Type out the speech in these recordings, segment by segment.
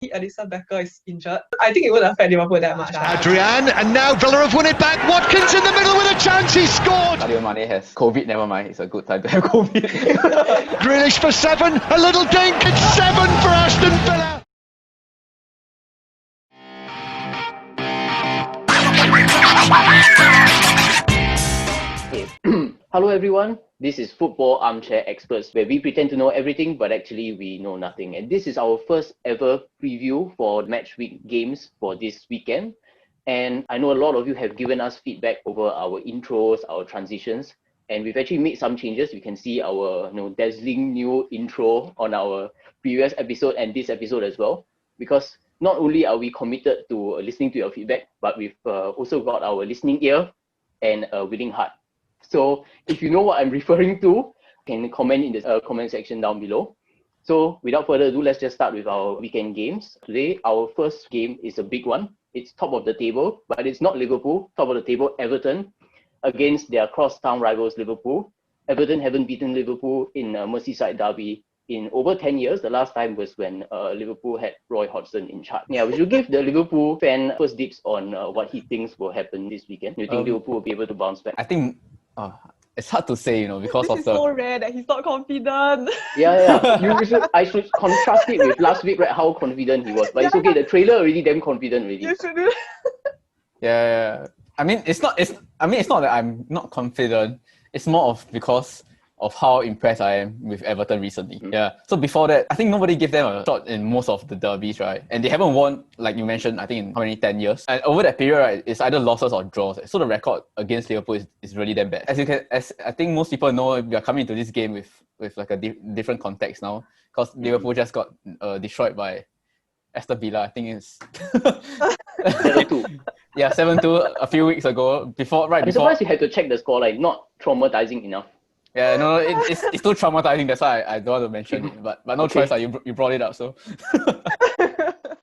Alisson Becker is injured. I think it wouldn't affect Liverpool that much. Adrian, and now Villa have won it back. Watkins in the middle with a chance, he scored! Sadio Mane has COVID, never mind, it's a good time to have COVID. Grealish for 7, a little dink, it's 7 for Aston Villa! Hello everyone, this is Football Armchair Experts, where we pretend to know everything but actually we know nothing. And this is our first ever preview for Matchweek games for this weekend. And I know a lot of you have given us feedback over our intros, our transitions, and we've actually made some changes. You can see our dazzling new intro on our previous episode and this episode as well, because not only are we committed to listening to your feedback, but we've also got our listening ear and a willing heart. So if you know what I'm referring to, you can comment in the comment section down below. So without further ado, let's just start with our weekend games. Today, our first game is a big one. It's top of the table, but it's not Liverpool. Top of the table, Everton, against their cross-town rivals, Liverpool. Everton haven't beaten Liverpool in a Merseyside derby in over 10 years. The last time was when Liverpool had Roy Hodgson in charge. Yeah, we should give the Liverpool fan first dips on what he thinks will happen this weekend. Do you think Liverpool will be able to bounce back? I think it's hard to say, because this is so rare that he's not confident. Yeah. I should contrast it with last week, right? How confident he was. But it's okay. The trailer already damn confident already. You should do. Yeah. I mean, it's not that I'm not confident. It's more of because of how impressed I am with Everton recently. Mm-hmm. Yeah. So before that, I think nobody gave them a shot in most of the derbies, right? And they haven't won, like you mentioned, I think in how many 10 years. And over that period, right, it's either losses or draws. So the record against Liverpool is really damn bad. As I think most people know, we are coming into this game with like a different context now, because Liverpool just got destroyed by Aston Villa. I think it's 7-2. Yeah, 7-2 a few weeks ago. I'm surprised you had to check the score, like not traumatizing enough. Yeah, no, it's too traumatizing. That's why I don't want to mention it. But no Okay. choice, you brought it up. So,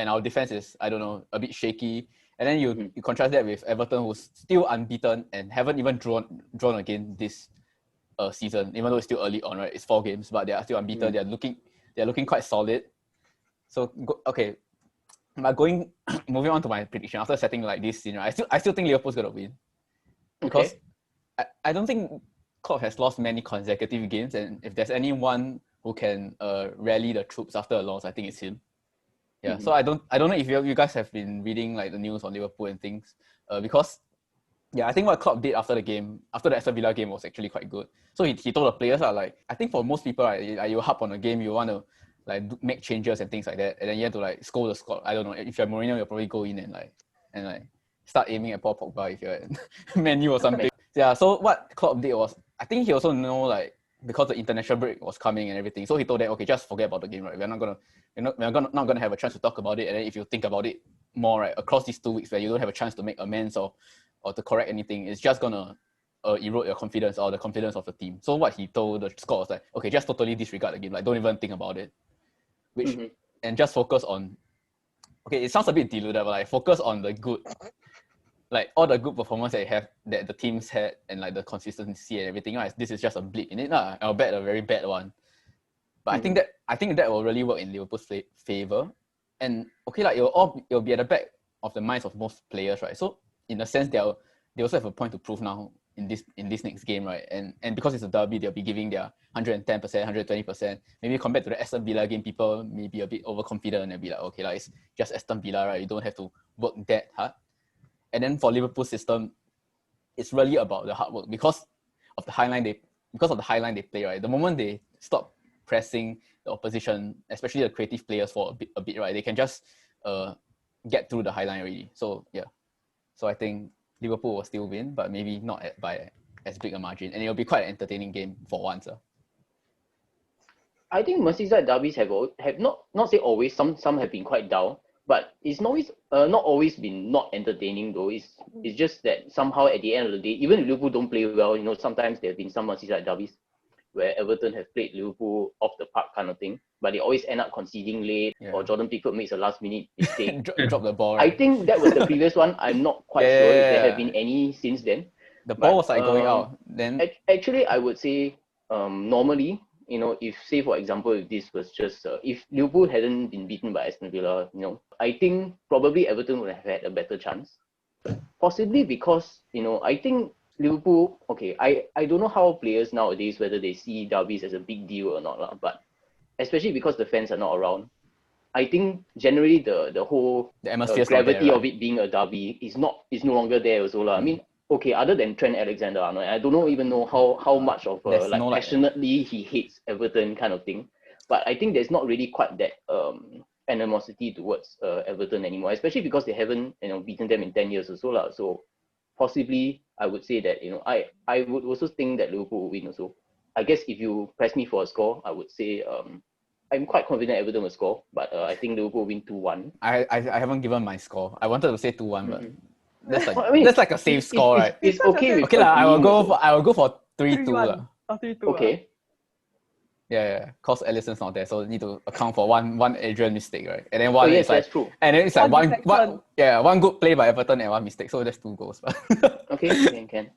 and our defense is, I don't know, a bit shaky. And then you contrast that with Everton, who's still unbeaten and haven't even drawn again this season. Even though it's still early on, right? It's 4 games, but they are still unbeaten. They're looking quite solid. So okay, but moving on to my prediction after setting like this scene, right, I still think Liverpool's gonna win, because I don't think Klopp has lost many consecutive games, and if there's anyone who can rally the troops after a loss, I think it's him. Yeah. So I don't know if you guys have been reading like the news on Liverpool and things, because I think what Klopp did after the Aston Villa game was actually quite good. So he told the players like, I think for most people, right, you harp on a game, you want to like make changes and things like that, and then you have to like scold the squad. I don't know, if you're Mourinho, you'll probably go in and start aiming at Paul Pogba if you're at Man U or something. Yeah. So what Klopp did was, I think he also know, like, because the international break was coming and everything, so he told them, okay, just forget about the game, right? We're not gonna have a chance to talk about it, and then if you think about it more, right, across these 2 weeks where you don't have a chance to make amends or to correct anything, it's just gonna erode your confidence or the confidence of the team. So what he told the squad was like, okay, just totally disregard the game, like don't even think about it, and just focus on. Okay, it sounds a bit deluded, but like focus on the good. Like all the good performance that the teams had, and like the consistency and everything, right? This is just a blip in it, I'll bet a very bad one. But I think that will really work in Liverpool's favor. And okay, like it'll be at the back of the minds of most players, right? So in a sense, they also have a point to prove now in this next game, right? And because it's a derby, they'll be giving their 110%, 120%. Maybe compared to the Aston Villa game, people may be a bit overconfident and be like, okay, like it's just Aston Villa, right? You don't have to work that hard. And then for Liverpool's system, it's really about the hard work because of the high line they play, right? The moment they stop pressing the opposition, especially the creative players for a bit, right? They can just get through the high line already. So yeah. So I think Liverpool will still win, but maybe not by as big a margin. And it'll be quite an entertaining game for once. I think Merseyside derbies have not say always, some have been quite dull. But it's not always been not entertaining though. It's just that somehow at the end of the day, even if Liverpool don't play well, sometimes there have been some Merseyside derbies where Everton have played Liverpool off the park kind of thing, but they always end up conceding late, or Jordan Pickford makes a last minute mistake. Drop the ball. Right? I think that was the previous one. I'm not quite sure if there have been any since then. The ball was like going out. Then actually, I would say normally if say for example, if this was just if Liverpool hadn't been beaten by Aston Villa, I think probably Everton would have had a better chance. Possibly because I think Liverpool. Okay, I don't know how players nowadays whether they see derbies as a big deal or not lah. But especially because the fans are not around, I think generally the whole atmosphere gravity there, right? of it being a derby is no longer there also lah. I mean, okay, other than Trent Alexander-Arnold, I don't even know how much of There's no, passionately he hates Everton kind of thing. But I think there's not really quite that animosity towards Everton anymore, especially because they haven't beaten them in 10 years or so lah. So possibly I would say that I would also think that Liverpool will win also. I guess if you press me for a score, I would say I'm quite confident Everton will score, but I think Liverpool will win 2-1. I haven't given my score. I wanted to say 2-1, but that's like Well, I mean, that's like a safe score, right? It's okay with Okay lah, I will go for 3-2 3-1. lah. 3-2. Okay. Yeah. Cause Alisson's not there, so need to account for one Adrian mistake, right? And then one yes, is like, that's true. and then it's like One one good play by Everton and one mistake, so that's 2 goals. Okay, can.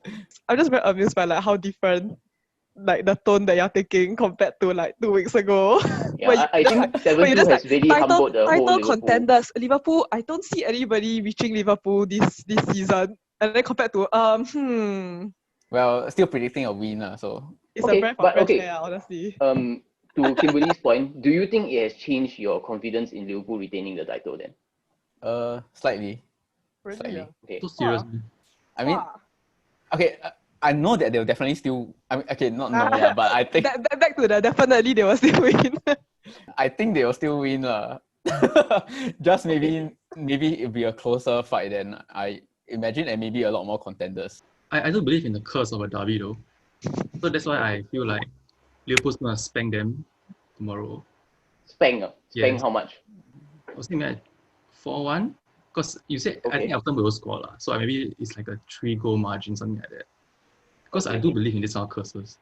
I'm just very amused by like how different like the tone that you're taking compared to like 2 weeks ago. Yeah, I think 7-2 has really humbled the whole title Liverpool. contenders. Liverpool, I don't see anybody reaching Liverpool this season. And then compared to Well, still predicting a win, so it's Okay, a breath but of fresh okay. air, honestly. To Kimberly's point, do you think it has changed your confidence in Liverpool retaining the title then? slightly. Really, Slightly. yeah. Okay. So serious, man. I mean, Wow. okay, I know that they'll definitely still. I mean, okay, not know lah, but I think Back to the definitely they will still win. I think they will still win lah. Just maybe it'll be a closer fight than I imagine, and maybe a lot more contenders. I don't believe in the curse of a derby though. So that's why I feel like Liverpool's gonna spank them tomorrow. Spank Yes. how much? I was thinking at 4-1. Because you said I think Okay. Everton will score lah. So maybe it's like a 3-goal margin, something like that. Because I do believe in this kind of curses.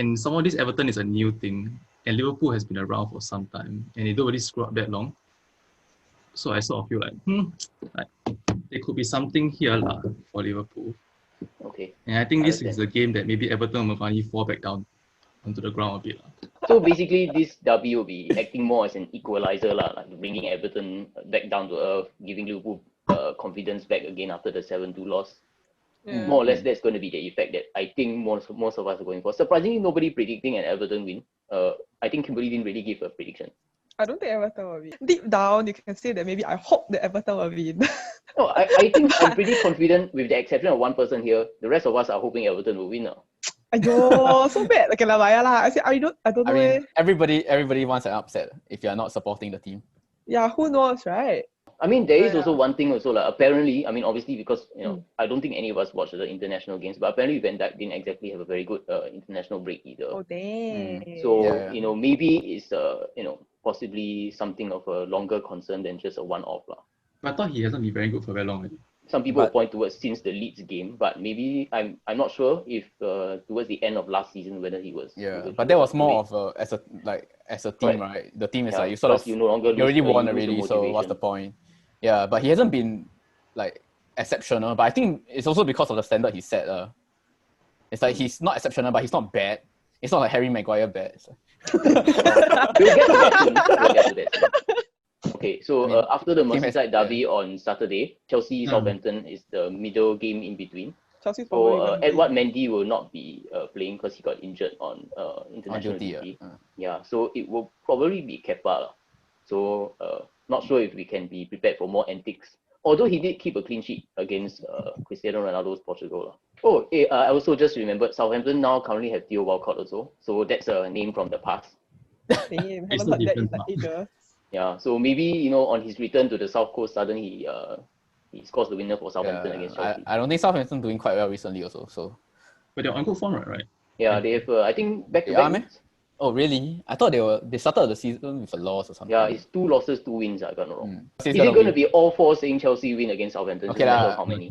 And some of this Everton is a new thing. And Liverpool has been around for some time. And they don't really screw up that long. So I sort of feel like there could be something here lah for Liverpool. Okay. And I think this is Understand. a game that maybe Everton will finally fall back down onto the ground a bit lah. So basically, this derby will be acting more as an equalizer lah, like bringing Everton back down to earth, giving Liverpool confidence back again after the 7-2 loss. Yeah. More or less, that's going to be the effect that I think most of us are going for. Surprisingly, nobody predicting an Everton win. I think Kimberly didn't really give a prediction. I don't think Everton will win. Deep down, you can say that maybe I hope that Everton will win. No, I think I'm pretty confident with the exception of one person here. The rest of us are hoping Everton will win now. Aiyo, so bad. Okay, lah, Maya lah. I don't I know. mean, everybody wants an upset if you are not supporting the team. Yeah, who knows, right? I mean, there is Yeah. also one thing also, like, apparently, I mean, obviously, because, I don't think any of us watched the international games, but apparently Van Dijk didn't exactly have a very good international break either. Oh, dang. So, Yeah. maybe it's, possibly something of a longer concern than just a one-off lah. But I thought he hasn't been very good for very long already. Some people But- point towards since the Leeds game, but maybe I'm not sure if towards the end of last season whether he was. Yeah, but that was more of as a team, right? The team is like you sort of you no longer you already lose, won you lose the already, so what's the motivation. point? Yeah, but he hasn't been like exceptional. But I think it's also because of the standard he set. It's like he's not exceptional, but he's not bad. It's not like Harry Maguire bad. So. We'll get to that soon. Okay, so I mean, after the team has- Merseyside derby on Saturday, Chelsea Southampton is the middle game in between. Chelsea's probably So gonna Edward Mendy will not be playing because he got injured on international duty, duty. yeah. Yeah, so it will probably be Kepa lah. So not sure if we can be prepared for more antics. Although he did keep a clean sheet against Cristiano Ronaldo's Portugal lah. Oh, I also just remembered Southampton now currently have Theo Walcott also. So that's a name from the past. Damn, It's haven't so heard that in different like now. ages. Yeah, so maybe on his return to the South Coast, suddenly he scores the winner for Southampton against Chelsea. I don't think Southampton doing quite well recently also. So But they're on good form, right? Yeah, they have I think back to They are, back. meh? Oh really? I thought they started the season with a loss or something. Yeah, it's 2 losses, 2 wins. I got no wrong. Is Is it going to be all 4 saying Chelsea win against Southampton? Okay Doesn't lah. matter how many?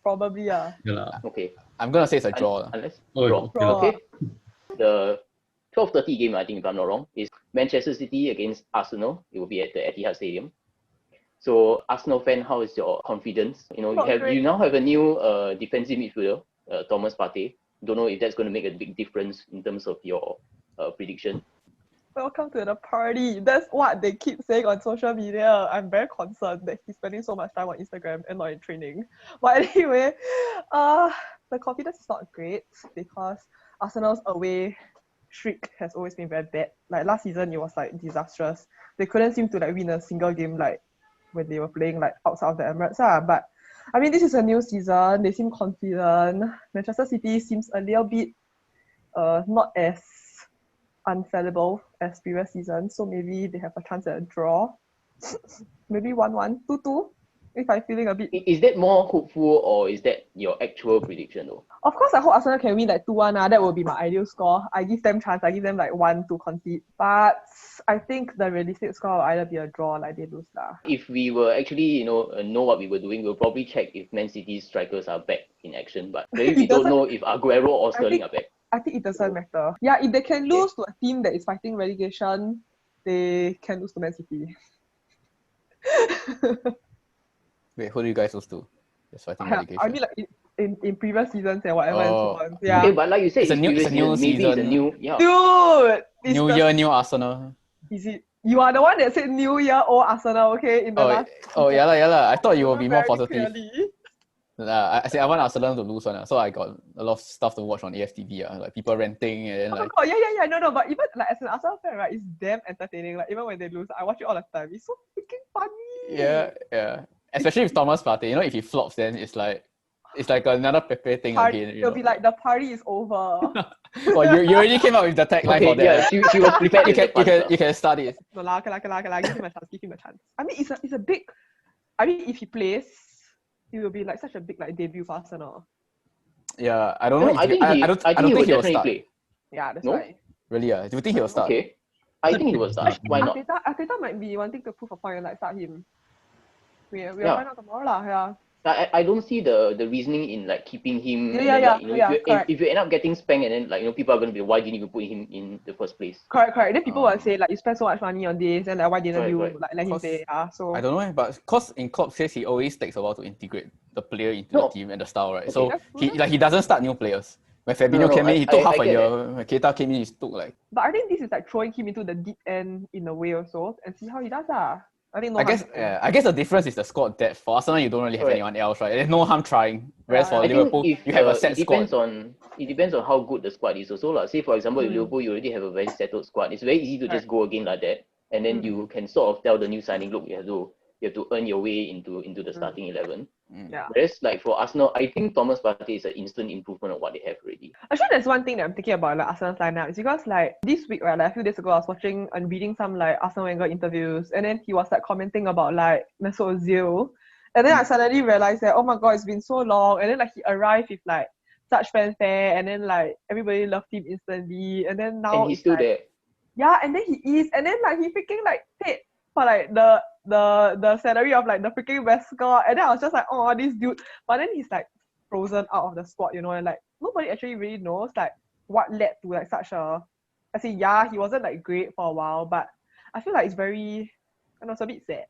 Probably, yeah. Yeah, lah. Okay. I'm gonna say it's a draw. Unless Oh, draw. okay lah. Okay. The 12:30 game, I think, if I'm not wrong, is Manchester City against Arsenal. It will be at the Etihad Stadium. So, Arsenal fan, how is your confidence? Not great. You now have a new defensive midfielder, Thomas Partey. Don't know if that's going to make a big difference in terms of your prediction. Welcome to the party. That's what they keep saying on social media. I'm very concerned that he's spending so much time on Instagram and not in training. But anyway, the confidence is not great because Arsenal's away streak has always been very bad. Like last season, it was like disastrous. They couldn't seem to like win a single game like when they were playing like outside of the Emirates. But I mean, this is a new season. They seem confident. Manchester City seems a little bit not as unfallible as previous season, so maybe they have a chance at a draw. Maybe 1-1, 2-2, if I'm feeling a bit. Is that more hopeful or is that your actual prediction though? Of course, I hope Arsenal can win like 2-1. That will be my ideal score. I give them chance. I give them like 1 to concede. But I think the realistic score will either be a draw, like they lose lah. If we were actually, know what we were doing, we'll probably check if Man City's strikers are back in action. But maybe we don't know if Aguero or Sterling are back. I think it doesn't matter. Yeah, if they can lose to a team that is fighting relegation, they can lose to Man City. Wait, who do you guys lose to? Just fighting relegation. I mean, like in previous seasons and whatever and so on. Yeah. Okay, but like you said, It's a new maybe season. it's a new, yeah. Dude! New year, new Arsenal. Is it? You are the one that said New Year, old Arsenal, okay? In the last yeah lah. I thought you will be more very positive. clearly. I said I want Arsenal to lose one, so I got a lot of stuff to watch on AFTV, like people ranting and then like. Oh yeah. No, but even like as an Arsenal fan, right, it's damn entertaining. Like even when they lose, I watch it all the time. It's so freaking funny. Yeah. Especially with Thomas Partey, if he flops, then it's like another Pepe thing again. It'll be like the party is over. Well, you already came up with the tagline for that. Yeah, she was prepared. You can start it. No lah, give him a chance. I mean, it's a big. I mean, if he plays, it will be like such a big like debut for Arsenal. Yeah, I don't know. I don't think he will start. Play. Yeah, that's No? right. Really? Do you think he will start? Okay, I think he will start. Why not? Arteta might be wanting to prove a point and like start him. We'll Yeah. find out tomorrow lah. Yeah. I don't see the reasoning in like keeping him. Yeah, and then, like, correct. if you end up getting spanked and then like people are gonna be, why didn't you put him in the first place? Correct. Then people will say like you spend so much money on this and like why didn't you Right. like let him play? So I don't know, but because in Klopp says he always takes a while to integrate the player into the team and the style, right? Okay, So that's he doesn't start new players. When Fabinho came in, he took half a year. When Keita came in, he took like. But I think this is like throwing him into the deep end in a way also and see how he does. I think I guess the difference is the squad depth. For Arsenal, you don't really have anyone else, right? There's no harm trying. Whereas for I Liverpool, think you have a set it squad. depends on how good the squad is also. Like, say for example, in Liverpool, you already have a very settled squad. It's very easy to just go again like that. And then you can sort of tell the new signing, look, you have to earn your way into the starting 11. Yeah. Whereas like for Arsenal, I think Thomas Partey is an instant improvement of what they have already. Actually, there's one thing that I'm thinking about like Arsenal's lineup. It's because like this week, right, like a few days ago, I was watching and reading some like Arsene Wenger interviews, and then he was like commenting about like Mesut Ozil, and then I suddenly realized that oh my god, it's been so long, and then like he arrived with like such fanfare, and then like everybody loved him instantly, and then now And he's still like, there. Yeah, and then he is, and then like he freaking like paid for like the salary of like the freaking best score, and then I was just like, oh, this dude. But then he's like frozen out of the squad, and like nobody actually really knows like what led to like such a. I say yeah, he wasn't like great for a while, but I feel like it's very, it's a bit sad.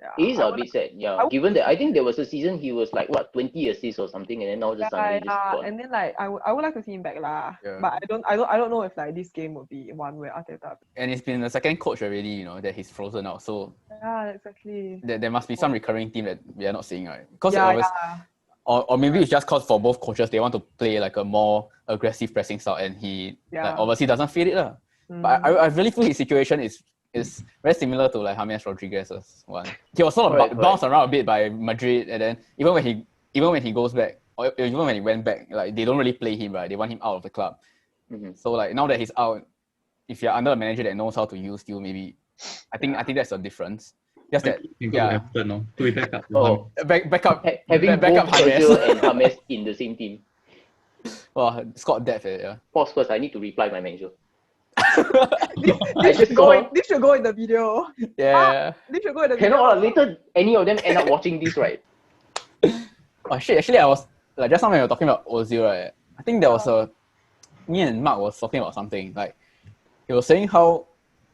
Yeah, It is a bit sad, yeah. Given that I think there was a season he was like 20 assists or something, and then now just suddenly just gone. and then like I would like to see him back lah. Yeah. But I don't know if like this game would be one where Arteta. And it's been the second coach already, that he's frozen out. So Yeah, exactly. there must be some recurring theme that we are not seeing, right? Because Yeah. or maybe it's just because for both coaches they want to play like a more aggressive pressing style, and he like, obviously doesn't fit it lah. But I really feel his situation is very similar to like James Rodriguez's one. He was sort of bounced around a bit by Madrid, and then even when he goes back, or even when he went back, like they don't really play him, right? They want him out of the club. So like now that he's out, if you're under a manager that knows how to use you, maybe I think that's the difference. Just that to be back up. Back up. Having back both up James. Ozil and James in the same team. Well, squad depth, yeah. Pause first. I need to reply my manager. This should go in the video. Yeah. This should go in the video. Cannot later any of them end up watching this, right? Oh shit! Actually, I was like just now when we were talking about Ozil, right? I think there was me and Mark was talking about something. Like he was saying how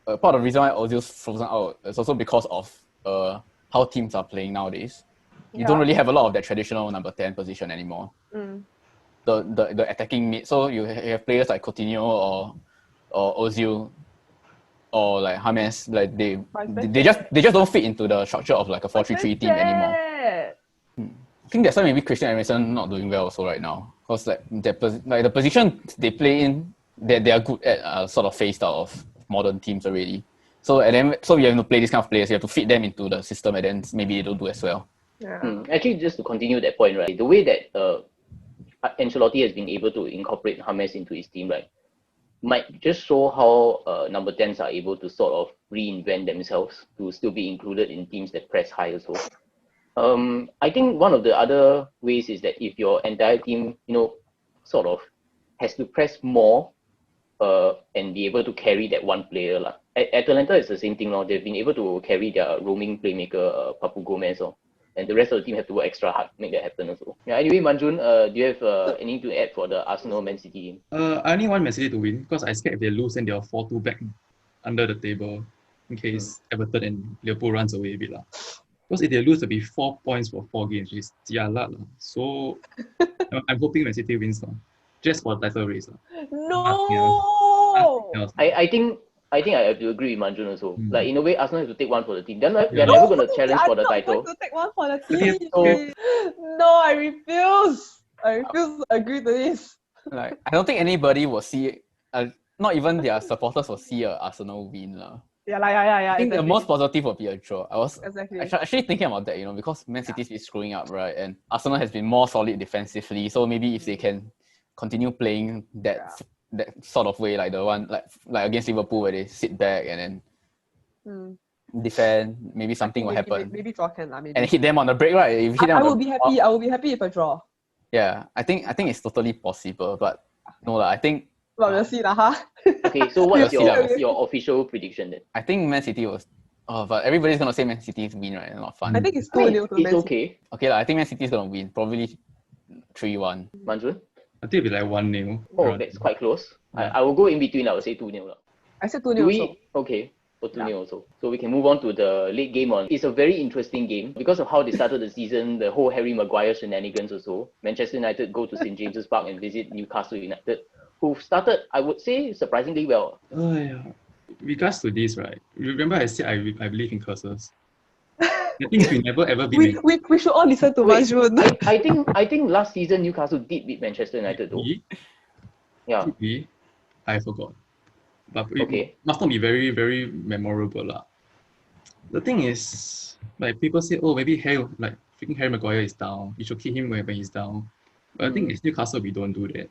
part of the reason why Ozil's frozen out is also because of how teams are playing nowadays. You don't really have a lot of that traditional number 10 position anymore. The attacking mid. So you have players like Coutinho or Ozil or like James, like they But just don't fit into the structure of like a 4-3-3 team anymore. I think that's why maybe Christian Eriksen not doing well also right now, because like the position they play in, they are good at sort of phased out of modern teams already. So we have to play these kind of players. You have to fit them into the system, and then maybe they don't do as well. Yeah. Actually, just to continue that point, right? The way that Ancelotti has been able to incorporate James into his team, right, might just show how number 10s are able to sort of reinvent themselves to still be included in teams that press high also. I think one of the other ways is that if your entire team, sort of has to press more and be able to carry that one player. At Atalanta, it's the same thing. They've been able to carry their roaming playmaker, Papu Gomez, and the rest of the team have to work extra hard to make that happen also. Yeah, anyway, Manjun, do you have anything to add for the Arsenal-Man City game? I only want Man City to win because I scared if they lose then they'll 4-2 back under the table in case Everton and Liverpool runs away a bit. Because if they lose, it'll be 4 points for 4 games, which is jialat. So I'm hoping Man City wins just for the title race. No! I think I have to agree with Manjun also. Like in a way, Arsenal have to take one for the team. They're never going to challenge for the title. I'm not going to take one for the team. No, I refuse. I refuse to agree to this. Like I don't think anybody will see, not even their supporters will see a Arsenal win. Yeah. I think the most positive will be a draw. I was Exactly. actually thinking about that, because Man City's been screwing up, right? And Arsenal has been more solid defensively. So maybe if they can continue playing that sort of way, like the one like against Liverpool where they sit back and then defend, maybe something will happen. Maybe draw can maybe. And hit them on the break, right? If you hit them I will be happy. I will be happy if a draw. Yeah, I think it's totally possible, but no, I think. Well, we'll see, Okay, so what's your official prediction then? I think Man City was. Oh, but everybody's gonna say Man City's win, right? Not fun. I think it's 2-0 to It's Man City. okay. Okay, I think Man City's gonna win. Probably 3-1. Manjun? I think it'll be like 1-0. Oh, that's quite close. I will go in between. I will say 2-0. I said 2-0 also. Okay. For 2-0 also. So we can move on to the late game on. It's a very interesting game because of how they started the season, the whole Harry Maguire shenanigans also. Manchester United go to St. James's Park and visit Newcastle United, who started, I would say, surprisingly well. Regards to this, right? Remember I said I believe in curses. I think we never ever beat we should all listen to Manjun. I think last season Newcastle did beat Manchester United though. Yeah. I forgot. But it must not be very, very memorable. The thing is, like people say, maybe freaking Harry Maguire is down. You should keep him when he's down. But I think it's Newcastle, we don't do that.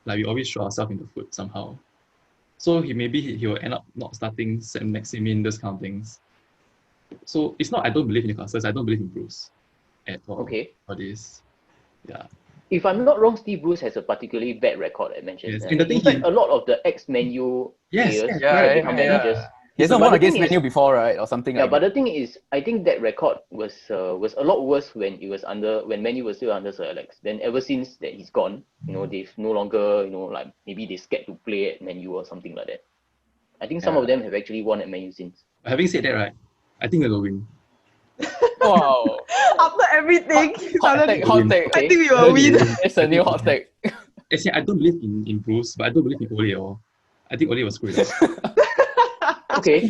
Like we always shoot ourselves in the foot somehow. So he will end up not starting Sam Maximin, those kind of things. So it's not I don't believe in Newcastle, I don't believe in Bruce at all. Okay. For this. Yeah. If I'm not wrong, Steve Bruce has a particularly bad record at Manchester. Yes. And the thing a lot of the ex-Man U players become managers. He's not won against Man U before, right? Or something like that. But the thing is, I think that record was a lot worse when Man U was still under Sir Alex. Then ever since that he's gone, they've no longer, like maybe they scared to play at Man U or something like that. I think some of them have actually won at Man U since. Having said that, right, I think we'll win. Wow. After everything, hot take. I think we will win. It's a new hot take. Actually, I don't believe in Bruce, but I don't believe in Ole at all. I think Ole was screwed up. Okay.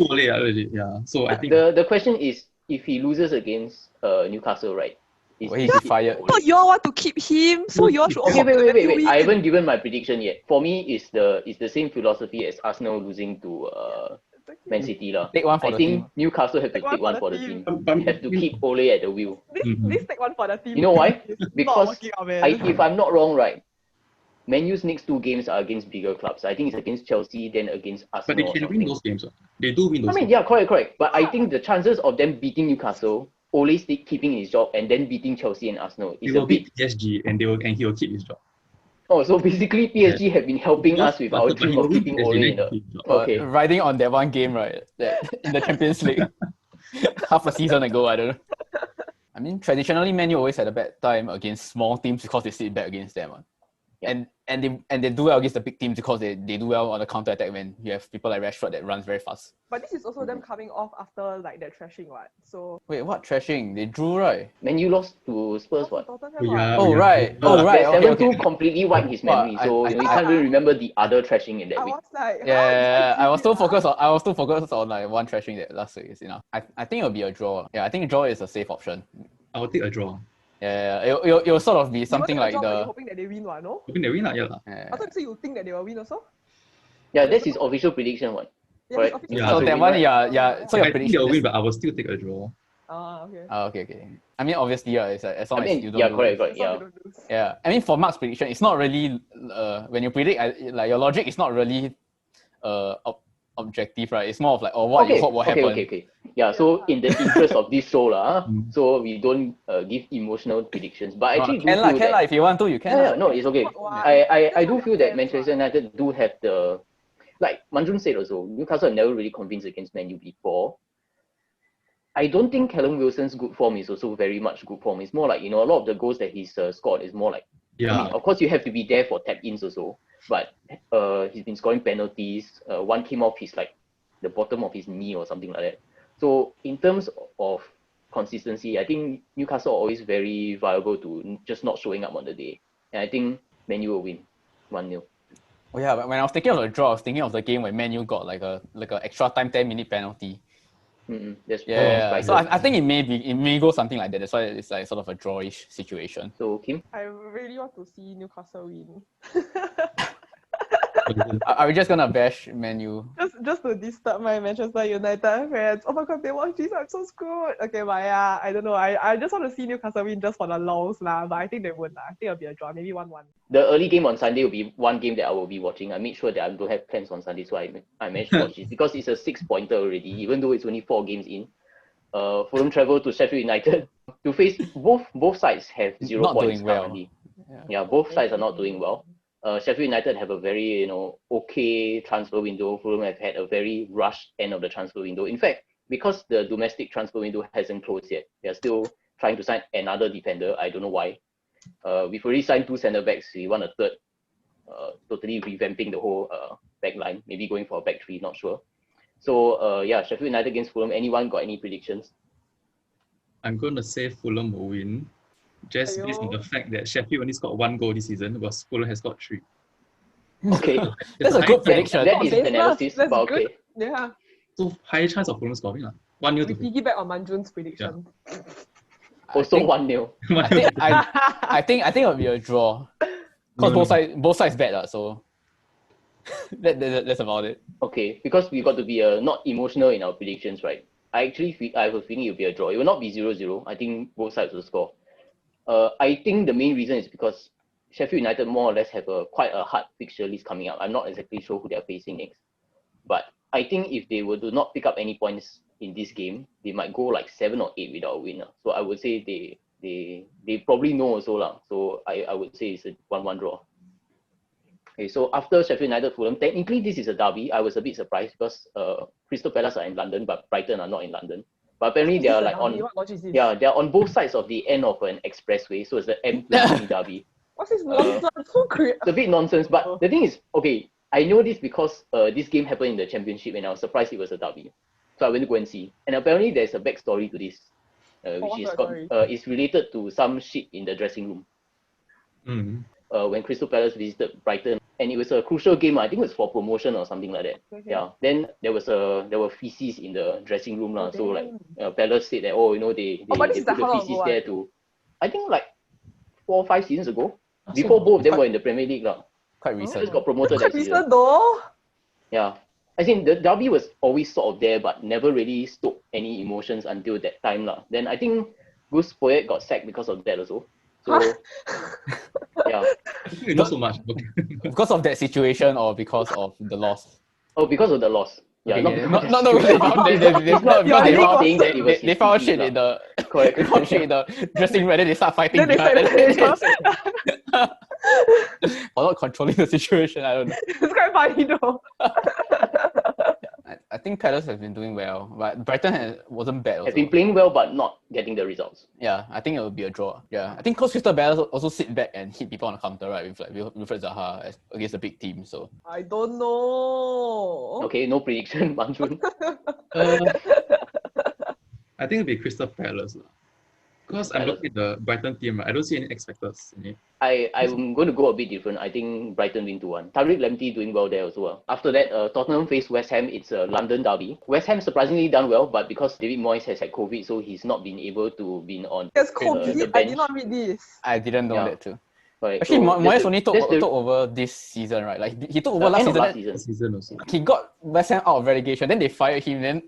Yeah. So I think the question is, if he loses against Newcastle, right? He's fired. So you all want to keep him? So you all should. Okay, wait. I haven't given my prediction yet. For me, it's the same philosophy as Arsenal losing to Man City lah. Take one for the team. Newcastle have to take one for the team. They have to keep Ole at the wheel. Please take one for the team. You know why? Because out, if I'm not wrong, right, Man U's next 2 games are against bigger clubs. I think it's against Chelsea, then against Arsenal. But they can win those games. They do win those games. Yeah, correct. But I think the chances of them beating Newcastle, Ole keeping his job, and then beating Chelsea and Arsenal is a bit. PSG and he will keep his job. Oh, so basically PSG have been helping us with our dream of keeping Ole in the... Okay. Riding on that one game, right? In the Champions League. Half a season ago, I don't know. I mean, traditionally, Man U always had a bad time against small teams because they sit back against them. And they do well against the big teams because they do well on the counter attack when you have people like Rashford that runs very fast. But this is also them coming off after like their thrashing, what? So Wait, what thrashing? They drew, right? Man, you lost to Spurs, what? Tottenham, Yeah. Oh, yeah. right. Oh, right. That Okay, 7-2 okay. completely wiped his memory, so you can't really remember the other thrashing in that I week. was like, Yeah, I was too focused on like one thrashing that last week is enough. I think it'll be a draw. Yeah, I think draw is a safe option. I'll take a draw. Yeah, it'll sort of be something like You're the. hoping that they win, what? No? Hoping they win, yeah. Yeah. I thought you think that they will win also. Yeah, that's his official prediction, one. Yeah, Correct. it's official. Yeah, So so that win, one, right? yeah. So your I think prediction. they'll win, but I will still take a draw. Okay. Okay. I mean, obviously, yeah. It's like, as long I as mean, you don't yeah, lose. correct, As long as yeah. you don't lose. Yeah, I mean, for Mark's prediction, it's not really when you predict, like your logic is not really objective, right? It's more of like, what you hope will happen. Okay. Yeah, so in the interest of this show, Mm. so we don't give emotional predictions. But I actually do Can feel that... if you want to, you can. Yeah, no, it's okay. Why? I do feel that Manchester United do have the... Like Manjun said also, Newcastle have never really convinced against Man U before. I don't think Callum Wilson's good form is also very much good form. It's more like, a lot of the goals that he's scored is more like... Yeah. I mean, of course, you have to be there for tap-ins also. But he's been scoring penalties. One came off his, like, the bottom of his knee or something like that. So in terms of consistency, I think Newcastle are always very viable to just not showing up on the day. And I think Man U will win 1-0. Oh yeah, but when I was thinking of the draw, I was thinking of the game when Man U got like a extra time 10-minute penalty. That's Yeah. So I think it may go something like that. That's why it's like sort of a drawish situation. So Kim? I really want to see Newcastle win. Are we just gonna bash Man U? just to disturb my Manchester United friends. Oh my god, they watch this, I'm so screwed. Okay, but yeah, I don't know. I just want to see Newcastle win just for the lols lah. But I think they won't lah. I think it'll be a draw, maybe 1-1. The early game on Sunday will be one game that I will be watching. I made sure that I don't have plans on Sunday, so I managed to watch this because it's a 6-pointer already, even though it's only 4 games in. Fulham travel to Sheffield United to face both sides have 0 Not points doing well. currently. Yeah, both sides are not doing well. Sheffield United have a very okay transfer window. Fulham have had a very rushed end of the transfer window. In fact, because the domestic transfer window hasn't closed yet, they are still trying to sign another defender. I don't know why. We've already signed 2 centre backs. We want a third. Totally revamping the whole back line. Maybe going for a back 3, not sure. So yeah, Sheffield United against Fulham. Anyone got any predictions? I'm going to say Fulham will win. Just based on the fact that Sheffield only scored 1 goal this season, while Fulham has got 3. Okay. That's a good prediction. That is Okay, analysis, that's but okay. good. Yeah. So high chance of Fulham scoring. 1-0 We to piggyback on Manjun's prediction. Also 1-0. I think it'll be a draw. Because both sides bad so that's about it. Okay, because we got to be not emotional in our predictions, right? I have a feeling it'll be a draw. It will not be 0-0. I think both sides will score. I think the main reason is because Sheffield United more or less have quite a hard fixture list coming up. I'm not exactly sure who they're facing next. But I think if they were to not pick up any points in this game, they might go like 7 or 8 without a win. So I would say they probably know also. So I would say it's a 1-1 draw. Okay, so after Sheffield United Fulham, technically this is a derby. I was a bit surprised because Crystal Palace are in London, but Brighton are not in London. But apparently they are like they're on both sides of the end of an expressway, so it's the M20 derby. What's this nonsense? So great. It's a bit nonsense, but the thing is, okay, I know this because this game happened in the Championship and I was surprised it was a derby. So I went to go and see. And apparently there's a backstory to this, which is related to some shit in the dressing room. When Crystal Palace visited Brighton, and it was a crucial game. I think it was for promotion or something like that. Okay. Yeah. Then there were feces in the dressing room lah. So like Palace said that they put the feces there to, I think like 4 or 5 seasons ago. Before both of them were in the Premier League lah. Quite recent. Just got promoted that season. Recent though. Yeah. I think the derby was always sort of there, but never really stoked any emotions until that time lah. Then I think Gus Poyet got sacked because of that also. So yeah. Not so much. Because of that situation or because of the loss? Oh, because of the loss. Yeah, Okay, not no, they found shit in the correct. they found shit in the dressing room and then they start fighting Then they behind. said, For not controlling the situation, I don't know. it's quite funny though. I I think Palace has been doing well, but Brighton wasn't bad also. Have been playing well, but not getting the results. Yeah, I think it will be a draw. Yeah, I think because Crystal Palace also sit back and hit people on the counter, right? With like Wilfred Zaha against a big team. So I don't know. Okay, no prediction, Manjun. I think it'll be Crystal Palace. Because I'm looking at the Brighton team, right? I don't see any X factors in it. I'm going to go a bit different. I think Brighton win 2-1. Tariq Lamptey doing well there as well. After that, Tottenham face West Ham. It's a London derby. West Ham surprisingly done well, but because David Moyes has had COVID, so he's not been able to be on It's the COVID. I bench. did not read this. I didn't know that too. Right. Actually, so Moyes only took that's the over this season, right? Like he took over last end of season. last Then season. Season also. he got West Ham out of relegation. Then they fired him. Then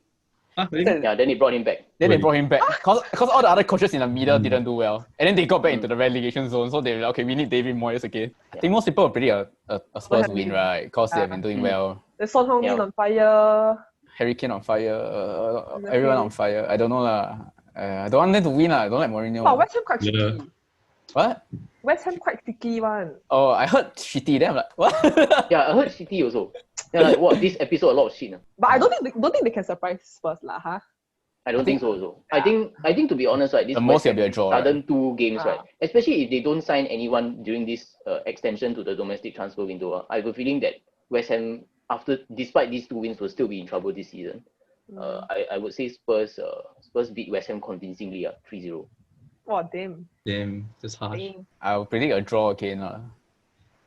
Really? Yeah, then they brought him back. they brought him back because all the other coaches in the middle didn't do well, and then they got back into the relegation zone. So they were like, okay, we need David Moyes again. I think most people are pretty a Spurs happy. win, right? Because they have been doing well. There's Son Heung-min Yeah. on fire. Harry Kane on fire, everyone on fire. I don't know lah. I don't want them to win lah. I don't like Mourinho. Wow, West Ham quite Yeah. tricky. What? West Ham quite tricky one. Oh, I heard shitty. Then I'm like, what? Yeah, I heard City also. Yeah, like, what, this episode a lot of shit. But I don't think they can surprise Spurs lah, huh? I don't think so also. I think to be honest, right, this The most West Ham will be a draw, right? sudden 2 games, Ah. right? Especially if they don't sign anyone during this extension to the domestic transfer window. I have a feeling that West Ham, despite these 2 wins, will still be in trouble this season. I would say Spurs beat West Ham convincingly, 3-0. Oh, damn. Damn, just harsh. Damn. I'll predict a draw again.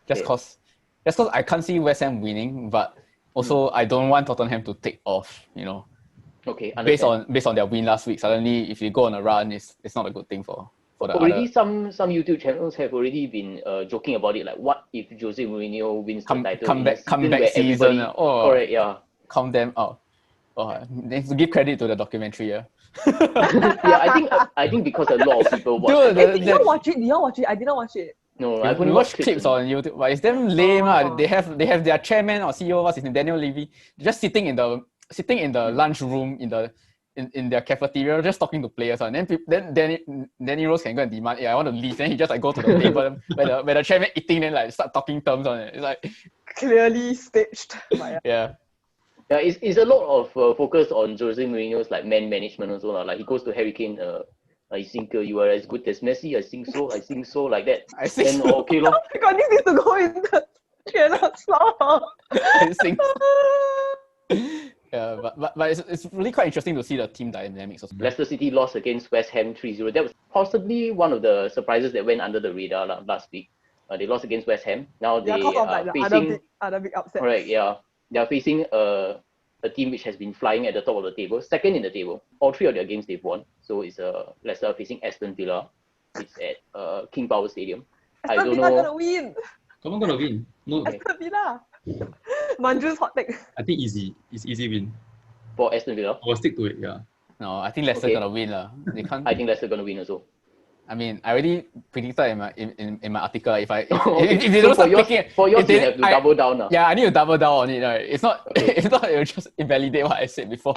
Just Okay. cause I can't see West Ham winning, but also I don't want Tottenham to take off. Okay, Based understand. on their win last week. Suddenly, if you go on a run, it's not a good thing for the Already other. some YouTube channels have already been joking about it, like what if Jose Mourinho wins the title in a comeback where season. everybody- Correct, yeah. Count them out. Oh, they have to give credit to the documentary. Yeah. Yeah, I think because a lot of people watch. Dude, Did you watch it? Did you watch it? I didn't watch it. No, I I've only watched watched clips on YouTube, but it's damn lame. Oh. They have their chairman or CEO, what's his name, Daniel Levy, just sitting in the lunch room in their cafeteria, just talking to players. And then Danny Rose can go and demand, I want to leave. Then he just like go to the table where the chairman eating, then like start talking terms on it. It's like, Clearly staged. But yeah. Yeah, it's a lot of focus on Jose Mourinho's like man management also lah. Like he goes to Harry Kane, I think you are as good as Messi. I think so, like that. I think Then so. okay lor. oh my god, this needs to go in the trailer song. I think. Yeah, but it's really quite interesting to see the team dynamics also. Leicester City lost against West Ham 3-0. That was possibly one of the surprises that went under the radar last week. They lost against West Ham. Now they Because of are like the facing. other big upsets. Correct, yeah. They are facing a team which has been flying at the top of the table, second in the table. All 3 of their games they've won. So it's Leicester facing Aston Villa. It's at King Power Stadium. I Aston don't Villa know. gonna win. Come on, gonna win. No, Aston Villa. Manju's hot take. I think easy. It's easy win. For Aston Villa, I will stick to it, yeah. No, I think Leicester Okay. gonna win lah. They can't. I think Leicester gonna win also. I mean, I already predicted in my article if they So don't start for yours, picking, for yours if they- you have to I- double down now. Yeah, I need to double down on it. Right? It's not. Okay. It's not. It will just invalidate what I said before.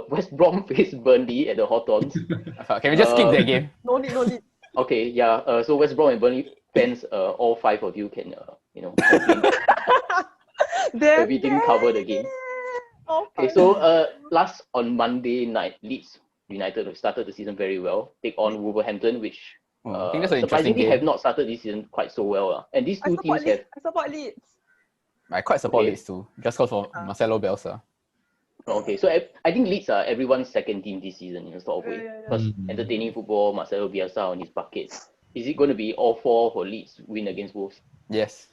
West Brom face Burnley at the Hawthorns. Can we just skip that game? No need. Okay, yeah. So West Brom and Burnley fans, all 5 of you can, Damn. we didn't cover the game. Oh, Okay, so last on Monday night, Leeds United have started the season very well. Take on Wolverhampton, which I think that's an interesting surprisingly game. have not started this season quite so well. And these two teams have. I support Leeds. I quite support Okay. Leeds too, just because for Marcelo Bielsa. Okay, so I think Leeds are everyone's second team this season in a sort of way. Yeah. Because entertaining football, Marcelo Bielsa on his bucket. Is it going to be all 4 for Leeds win against Wolves? Yes,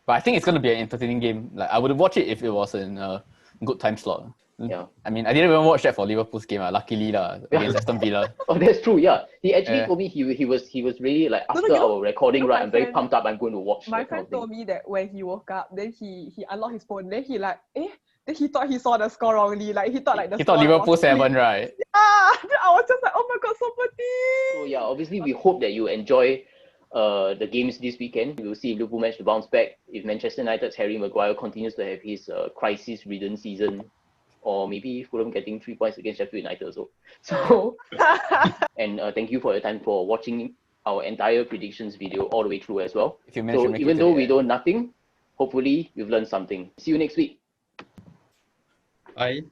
but I think it's going to be an entertaining game. Like I would watch it if it was in a good time slot. Yeah. I mean, I didn't even watch that for Liverpool's game. Luckily, against Aston Villa. Oh, that's true. Yeah, he actually Yeah. told me he was really like No, after you know- our recording, you know right? my I'm very friend- pumped up. I'm going to watch. My that kind friend of thing. told me that when he woke up, then he unlocked his phone. Then he like, then he thought he saw the score wrongly. Like he thought like the He thought score Liverpool was 7, right? Ah, then I was just like, oh my god, so pretty. So yeah, obviously we hope that you enjoy the games this weekend. We'll see if Liverpool manage to bounce back. If Manchester United's Harry Maguire continues to have his crisis-ridden season, or maybe Fulham getting 3 points against Sheffield United also. So, and thank you for your time for watching our entire predictions video all the way through as well. If you manage to So make it even to though the we end. know nothing, hopefully we've learned something. See you next week. Bye.